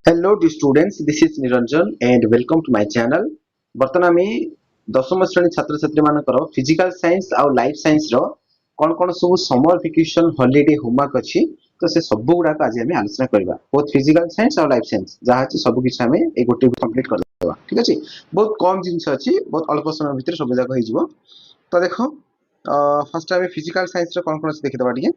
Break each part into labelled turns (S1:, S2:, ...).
S1: Hello dear students, this is Niranjan and welcome to my channel. ବର୍ତ୍ତମାନ ଆମେ ଦଶମ ଶ୍ରେଣୀ ଛାତ୍ରଛାତ୍ରୀ ମାନଙ୍କର ଫିଜିକାଲ ସାଇନ୍ସ ଆଉ ଲାଇଫ ସାଇନ୍ସ ର କଣ ସବୁ ସମର ଭ୍ୟାକେସନ ହଲିଡେ ହୋମୱାର୍କ ଅଛି ତ ସେ ସବୁ ଗୁଡାକ ଆଜି ଆମେ ଆଲୋଚନା କରିବା ବୋଥ ଫିଜିକାଲ ସାଇନ୍ସ ଆଉ ଲାଇଫ ସାଇନ୍ସ ଯାହା ଅଛି ସବୁ କିଛି ଆମେ এই ଗୋଟେ କମ୍ପ୍ଲିଟ କରିଦେବା ଠିକ ଅଛି ବହୁତ କମ ଜିନିଷ ଅଛି ବହୁତ ଅଳ୍ପ ସମୟ ଭିତରେ ସବୁ ଯାକ ହେଇଯିବ ତ ଦେଖ ଫାର୍ଷ୍ଟ ଆମେ ଫିଜିକାଲ ସାଇନ୍ସ ର କଣ ଅଛି ଦେଖିଦେବା ଟିକେ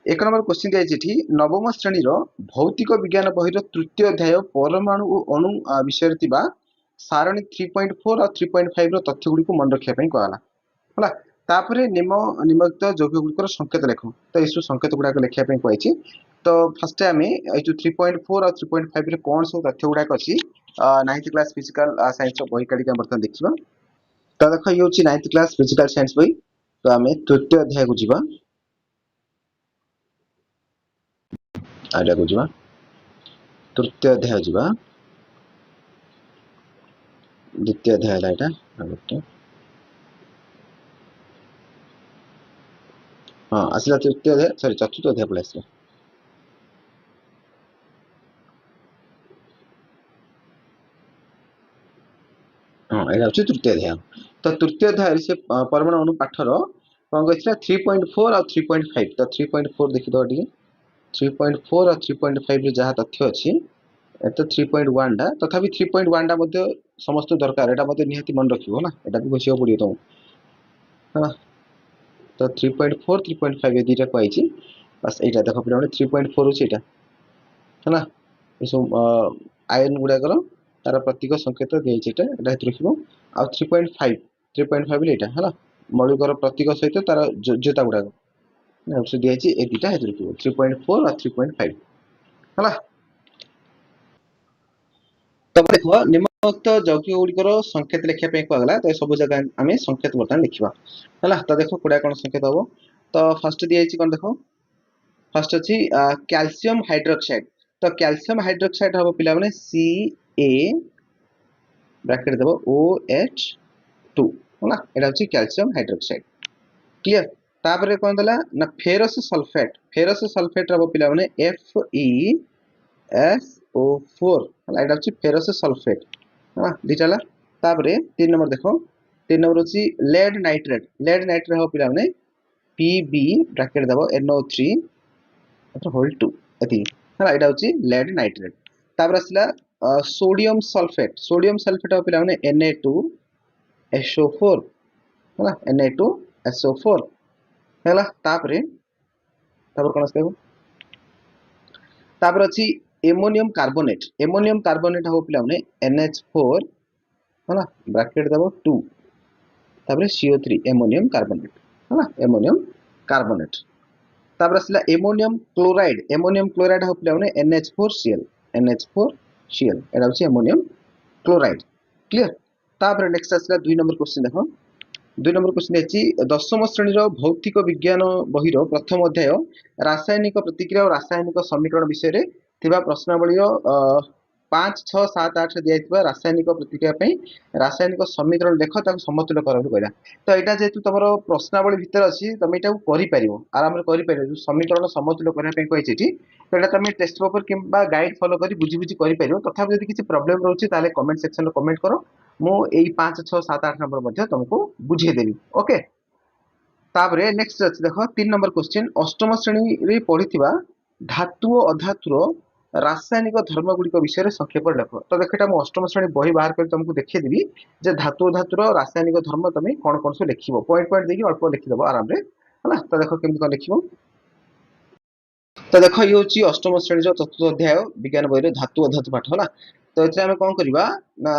S1: एक नंबर क्वेश्चन दिखाई नवम श्रेणी भौतिक विज्ञान बही तृतीय अध्याय परमाणु और अणु विषय सारणी 3.4 और 3.5 तथ्य गुड़ी मन रखापी कहला तापर निम्नलिखित यौगिक गुड़िकर संकेत लेख तो ये संकेत गुड़ाक लिखापी कही तो फास्ट आम जो 3.4 और 3.5 कौन सब तथ्य गुड़ाक अच्छी 9th क्लास फिजिकल साइंस बही काढ़ बर्तमान देखा तो देख ये हूँ 9th क्लास फिजिकल साइंस बही तो आम तृतीय अध्याय को जीवा आगे को जीवा तृतीय अध्याय जीवा द्वितीय अध्याय है हाँ आसला तृतीय अध्याय सॉरी चतुर्थ अध्याय पड़े आसला हाँ यहाँ हूँ तृतीय अध्याय तो तृतीय अध्याय से परमाणु अणु पाठर कौन कहला 3.4 और 3.5 तो 3.4 देखिए 3.4 और 3.5 जहाँ तथ्य अच्छी तो 3.1 टा तथापि 3.1 टा मध्य समस्त दरकार एटा मध्य निहाती मन रखिबो ना एटा भी घोषिया पड़ियो तुम है तो 3.4 3.5 ये दुटा कहछि बस एटा देखो पिलाने 3.4 अछि एटा है ना ये सब आयन गुडाकर तार प्रतीक संकेत दिए एटा हेतु रखिबो आ 3.5 3.5 एटा है ना मौलिकर प्रतीक सहित तार योग्यता गुडाक से दिए ए दुटा हेतु रखिबो 3.4 और 3.5 है तब देखो निम्नलिखित यौगिक गुड़िकर संकेत लिखापी कहला तो सब जगह आम संकेत बर्तमान लिखा है तो देखो कौड़ा कौन संकेत हम तो फास्ट दिखाई कौन देख फास्ट अच्छी कैल्शियम हाइड्रोक्साइड तो कैल्शियम हाइड्रोक्साइड हम पिला मैंने Ca ब्रैकेट देव OH2 है ना यहाँ हूँ कैल्शियम हाइड्रोक्साइड क्लियर तापर कौन देला ना फेरस सल्फेट हम पिला मैंने FeSO4 यहाँ हूँ फेरस सल्फेट हाँ दुटा तापर 3 नंबर देख 3 नंबर हूँ लेड नाइट्रेट हम पिला मैंने Pb ब्रैकेट देव NO3 होल 2 है यहाँ हूँ लेड नाइट्रेट तापर आसला सोडियम सल्फेट हम पिला मैंने Na2SO4 है Na2SO4 है तापर कौन आस तापर अच्छी एमोनियम कार्बोनेट हम पिला मैंने NH4 है ब्रैकेट देव 2 तापर CO3 एमोनियम कार्बोनेट है एमोनियम कार्बोनेट तापर आसला एमोनियम क्लोराइड हम पिला मैंने NH4Cl यहाँ हूँ एमोनियम क्लोराइड क्लियर तापर नेक्स्ट आसला 2 नंबर क्वेश्चन देख 2 नंबर क्वेश्चन अच्छी दशम श्रेणी भौतिक विज्ञान बही प्रथम अध्याय रासायनिक प्रतिक्रिया और रासायनिक समीकरण विषय प्रश्नावली 5 6 7 8 दिया रासायनिक प्रतिक्रिया रासायनिक समीकरण लेख समतुल्य कर कहला तो यहाँ जेहेतु तुम प्रश्नावली भितर अच्छी तुम यहाँ आराम कर समीकरण समतुल्य करने कही तो तुम टेस्ट पेपर कि गाइड फॉलो कर बुझी बुझी कर तथा जब किसी प्रॉब्लम रोचे कमेंट सेक्शन कमेंट करो मुझे 5 6 7 8 नंबर तुमको बुझेदेवी ओके तापर नेक्स्ट अच्छी देख 3 नंबर क्वेश्चन अष्टम श्रेणी पढ़ी धातु और अधातुर रासायनिक धर्म गुड़िक विषय संक्षेप लेख तो देख मुझे अष्टम श्रेणी बही बाहर कर तुमको देखीदेवी जे धातु धातुर रासायनिक धर्म तुम कौन कौन सब लिख पॉइंट पॉइंट देखिए अल्प लिखिदेव आराम से है तो देख केमती कौन लिख तो देख ये हूँ अष्टम श्रेणी चतुर्थ अध्याय विज्ञान बही धातु अधातु पाठ है तो ये आम कौन करवा ना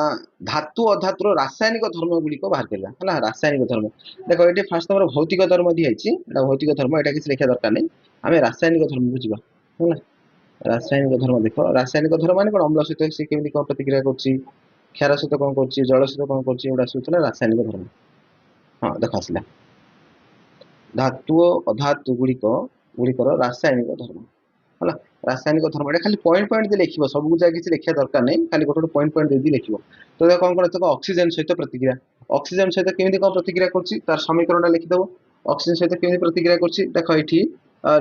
S1: धातु अधातुर रासायनिक धर्म गुड़िक बाहर करवा है रासायनिक धर्म देख ये फास्ट तुम भौतिक धर्म दिखाई भौतिक धर्म यहाँ किसी लिखा दरकार नहीं आम रासायनिक धर्म को जीवा है रासायनिक धर्म देख रासायनिक धर्म मान कौन अम्ल सहित सी केमी कौन प्रतिक्रिया कर क्षार सहित कौन कर जल सहित कौन कर रासायनिक धर्म हाँ देख आसला धातु अधातु गुड़िकर रासायनिक धर्म है रासायनिक धर्म ये खाली पॉइंट पॉइंट लिख सब जगह किसी लिखा दरकार नहीं खाली गोटे पॉइंट पॉइंट दे लिख तो कौन कौन ऑक्सीजन सहित प्रतिक्रिया ऑक्सीजन सहित केमी कौन प्रतिक्रिया कर समीकरण लिखिदेव ऑक्सीजन सहित केमी प्रतिक्रिया कर देख ये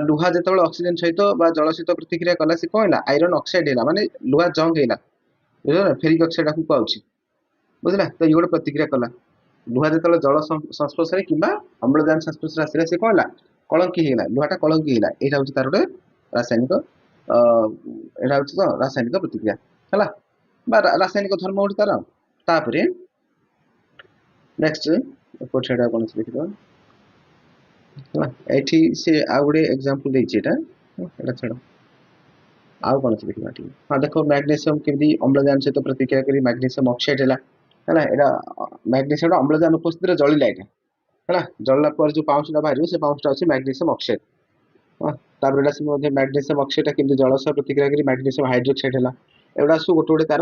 S1: लुहा जो ऑक्सीजन सहित जल सहित प्रतिक्रिया कला से कौन है आयरन ऑक्साइड है माने लुहा जंग है बुझल फेरिक ऑक्साइड को पाउछि बुझला तो ये गोटे प्रतिक्रिया कला लुहा जो जल संस्पर्श कि अम्लजान संस्पर्श आसला से कौन है कलंकी है लुहाटा कलंकी है यहाँ हूँ तार गोटे रासायनिक यहाँ हूँ तो रासायनिक प्रतिक्रिया है रासायनिक धर्म गोटे तार तापर नेक्स्ट एपटा कौन देखिए ये से आउ गोटे एक्जामपल देटा छाड़ आउ कौन देखा ठीक हाँ देख मैग्नेशियम केमी अम्लजान सहित प्रतिक्रिया करी मैग्नेशियम ऑक्साइड है मैग्नेशियम अम्लजान उपस्थित जलिला यहाँ है जलला पर जो पाउचटा बाहर से पाउचटा अच्छे मैग्नेशियम ऑक्साइड हाँ तापर मैग्नेशियम ऑक्साइड केमती जल सह प्रतिक्रिया करी मैग्नेशियम हाइड्रोक्साइड है एगुड़ा सब गोटे गोटे तार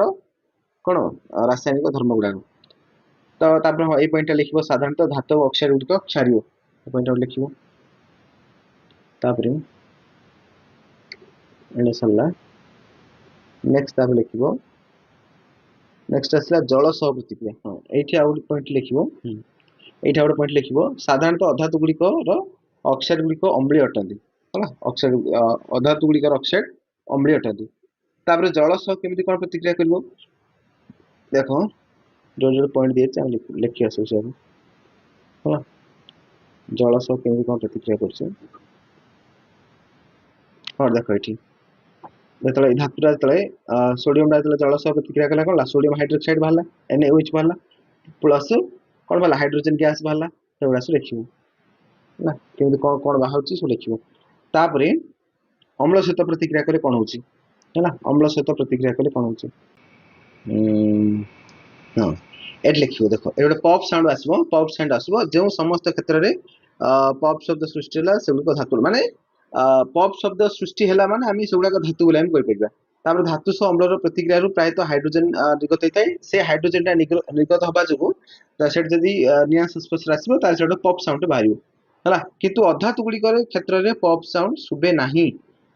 S1: कौन रासायनिक धर्म गुड़ाक तो हाँ ये पॉइंट लिख साधारणतः धातु ऑक्साइड गुड़िक क्षारीय पॉइंट लिख सरला नेक्स्ट लिख नेक्स्ट आसला जल सह प्रतिक्रिया हाँ ये आउ पॉइंट लिख ये गोटे पॉइंट लिख साधारणतः अधातु गुड़िक ऑक्साइड गुड़िक अम्लीय अटंती है ऑक्साइड अधातु गुड़िक ऑक्साइड अम्लीय अटंती तापर जल सह केमती कौन प्रतिक्रिया कर देख जो जो पॉइंट दिए लिखी आस है जल सह केमती कौन प्रतिक्रिया कर हाँ देख ये जो धातुरा जो सोडियम जो जल सह प्रतिक्रिया कला कौन सोडियम हाइड्रोक्साइड बाहर NaOH बाहर प्लस कौन बाहर हाइड्रोजन गैस बाहर से गुड़ा सब लिखो है केमती कौन कौन बाहर सब लिखो तापर अम्ल सहित प्रतिक्रिया कले कौन होची है अम्ल सहित प्रतिक्रिया कले कौन होची हाँ एट लिखो देख ये गोटे पॉप साउंड आसो पॉप साउंड आसो जो समस्त क्षेत्र में पॉप शब्द सृष्टि है से धातु माने पॉप शब्द सृष्टि है माने आम से गुड़ाक धातु बोली कहीपर तापर धातु सह अम्लर प्रतिक्रिया प्रायतः हाइड्रोजन निर्गत होता है से हाइड्रोजन निर्गत हवा जो जदि निआ संस्पर्श आसो गोटे पॉप साउंड बाहर है किंतु अधातु गुड़िक क्षेत्र में पॉप साउंड शुभे ना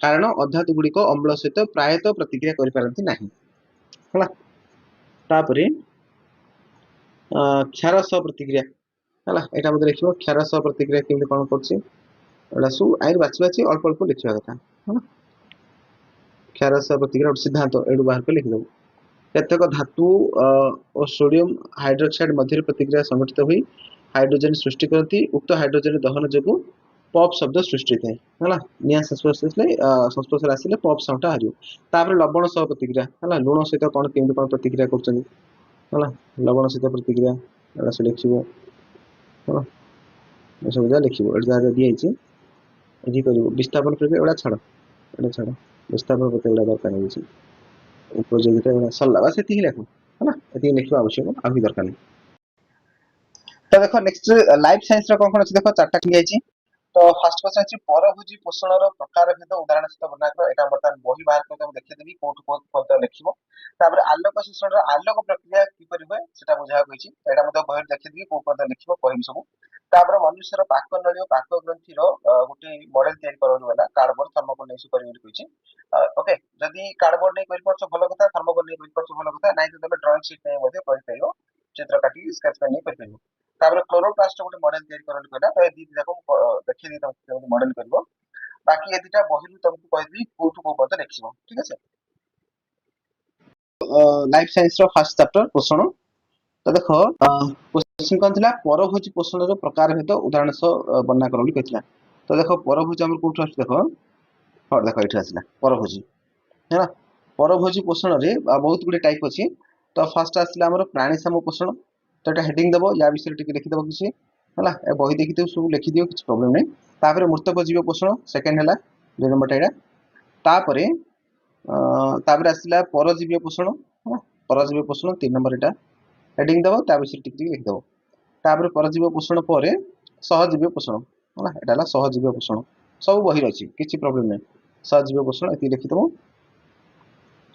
S1: कारण अधातु गुड़िक अम्ल सहित प्रायतः प्रतिक्रिया करपारती ना है तापर क्षार सह प्रतिक्रिया है यहाँ मतलब लिख क्षार सह प्रतिक्रिया केमती कौन कर सब आई बाची बाची अल्प अल्प लिखा कथा है क्षार सह प्रतिक्रिया सिद्धांत एडू बाहर कर लिखिदेव केतक धातु और सोडियम हाइड्रोक्साइड मध्य प्रतिक्रिया संघटित हुई हाइड्रोजन सृष्टि करती उक्त हाइड्रोजन दहन जो पॉप शब्द सृष्टि थे है निआ संस्पर्श आसिले पॉप साउंड हार लवण सह प्रतिक्रिया है लुण सहित कौन केमती कौन प्रतिक्रिया कर लवण सहित प्रतिक्रिया सब लिख सब लिख जहाँ दिखाई ये कर विस्थापन प्रक्रिया एटा छाड़ एटा छाड़ विस्थापन प्रक्रिया दरकार नहीं उपयोगिता एवं सरला बस ये लिख है ये लिखा आवश्यक आगे दरकार नहीं तो देखो नेक्स्ट लाइफ साइंस कौन कौन अच्छे देख चार्टा लिखी तो फास्ट क्वेश्चन अच्छी परभोजी पोषण प्रकार भेद उदाहरण सहित वर्णना कर यहाँ बर्तमान बही बाहर कर देखीदेवी कौट कौट लिख आलोक शोषण आलोक प्रक्रिया किपर हुए से बुझा यहाँ बही देखीदेवी कौ पद लिख कह सब तापर मनुष्यर पाक नली और पाक ग्रंथि गोटे मॉडल तैयारी कार्डबोर्ड थर्मोकोल नहीं कही ओके जदि कार्डबोर्ड नहीं कर भल कथा थर्मोकोल नहीं कर भल कथा ना तो ड्रॉइंग शीट नहीं चित्र काटी स्केच पेन नहीं कर तापर क्लोरोप्लास्ट गोटे मॉडल तैयारी कहला तो ये दीदी जाक देखिए तुमको मॉडल कर बाकी ये दुटा बही तुमको कहदेवी कौटू कौ पद लिख ठीक है लाइफ साइंस फर्स्ट चैप्टर पोषण तो देख क्वेश्चन कौन था परभोजी पोषण प्रकार भेद उदाहरण सह वर्णना कर कहला तो देख परभोजी आम कौट देख हाँ देख ये आसला परभोजी है परभोजी पोषण में बहुत गुड़े टाइप अच्छी तो फास्ट आसला प्राणीसाम पोषण तो ये हेडिंग देव या विषय टी लिखिदेव किसी है बही देखी सब लिखिदिव किसी प्रोब्लेम नहीं तापर मृतक जीव पोषण सेकेंड है 2 नंबर यहाँ तापर आसला परजीवी पोषण है परजीवी पोषण 3 नंबर यहाँ हेडिंग देव त्या विषय टी लिखिदेव तापर परजीवी पोषण पर सहजीवी पोषण है यहाँ सहजीवी पोषण सब बही अच्छी किसी प्रोब्लेम नहीं सहजीवी पोषण ये लिखिदेव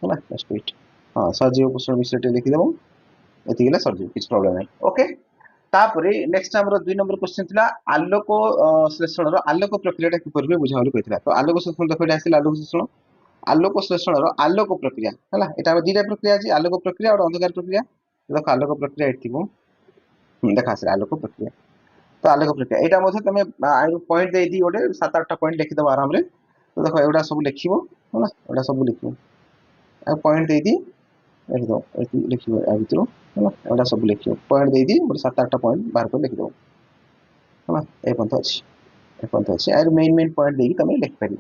S1: है हाँ सहजीवी पोषण विषय टी लिखिदेव ये सरजी किसी प्रोब्लेम नहीं ओके तापर नेक्स्ट आम 2 नंबर क्वेश्चन था आलोक श्लेषण आलोक प्रक्रिया किपर बुझा कहला तो आलोक श्लेषण देख आसिल आलोक श्लेषण आलोक प्रक्रिया है यहाँ दुटा प्रक्रिया अच्छी आलोक प्रक्रिया और अंधकार प्रक्रिया देख आलोक प्रक्रिया ये देखा आलोक प्रक्रिया तो आलेख प्रक्रिया एटा मध्ये तमे पॉइंट दे दी गोटे 7-8 पॉइंट लिखि दबो आराम रे। तो देखो एटा सब लिखिबो होला, एटा सब लिखिबो आ पॉइंट दे दी लिखि दो एति लिखिबो आ भितरो होला, एटा सब लिखिबो पॉइंट दे दी गोटे 7-8 पॉइंट बाहर कर लिखि दो होला। ए पंत अछि, ए पंत अछि आ मेन पॉइंट दे तमे लिख पारि।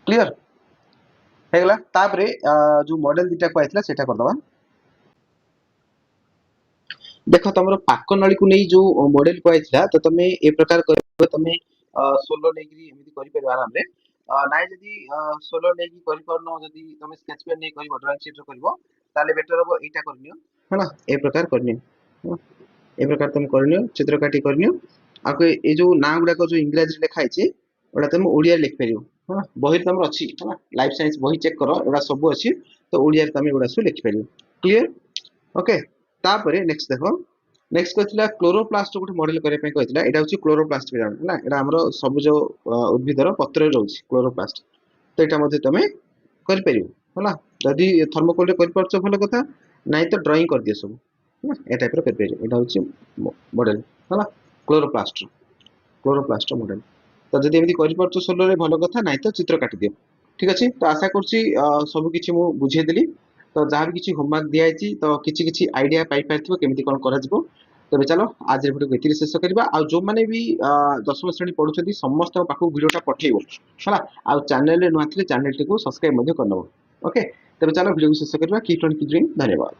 S1: क्लियर हे गला। तापरे जो मॉडल दिटा को आइतला सेटा कर दबा। देखो तमरो पाक नळी को नै जो मॉडल को आइतला तो तमे ए प्रकार करबो, तमे सोलो नेगिरी एमिति करि परिबा आराम रे। नाइ जदि सोलो नेगी करि परनो, जदि तमे स्केच पेन नै करबो, ड्राइंग शीट रो करबो, ताले बेटर हबो एटा करनियो हैना। ए प्रकार करनियो, ए प्रकार तुम करनियो, चित्र काटी करनियो। आको ए जो ना गुडा को जो इंग्लिश लिखा आइछि ओडा तुम ओडिया लिख परियो हैना। बही तमरो अछि हैना, लाइफ साइंस बही चेक करो, एडा सब अछि तो ओडिया तमे एडा सब लिख परियो। Clear okay. तापरे नेक्स्ट देखो, नेक्स्ट कहथिला क्लोरोप्लास्ट गोटे मॉडल करे पे कहथिला। एटा होछि क्लोरोप्लास्ट पिरामिड ना, एटा हमरो सबुज उद्भिदर पत्र रे रहउछि क्लोरोप्लास्ट। तो एटा मध्ये तमे कर परियो होला। जदि थर्मोकोल रे कर परछो भलो कथा, नै तो ड्राइंग कर दियो सब ना। ए टाइप रो कर परियो। एटा होछि मॉडल होला क्लोरोप्लास्ट, क्लोरोप्लास्ट मॉडल। तो जदि एमिति कर परछो सोलो रे भलो कथा, नै तो चित्र काटी दियो। ठीक अछि। तो आशा करछि सब किछि मु बुझे देली। तो जहाँ भी किसी होमवर्क दिया तो किसी आइडिया पाई पाइथिबो केमिति कोन करा जिवो। तबे चलो आज भिडियो को शेष करबा। आ जो माने भी 10वीं श्रेणी पढुछथि समस्त पाखु भिडियोटा पठेइबो होला। आ चैनल रे नुआ थिले चैनल टी को सब्सक्राइब मध्ये करनबो। ओके, तबे चलो भिडियो को शेष करबा। Keep on keep doing. धन्यवाद।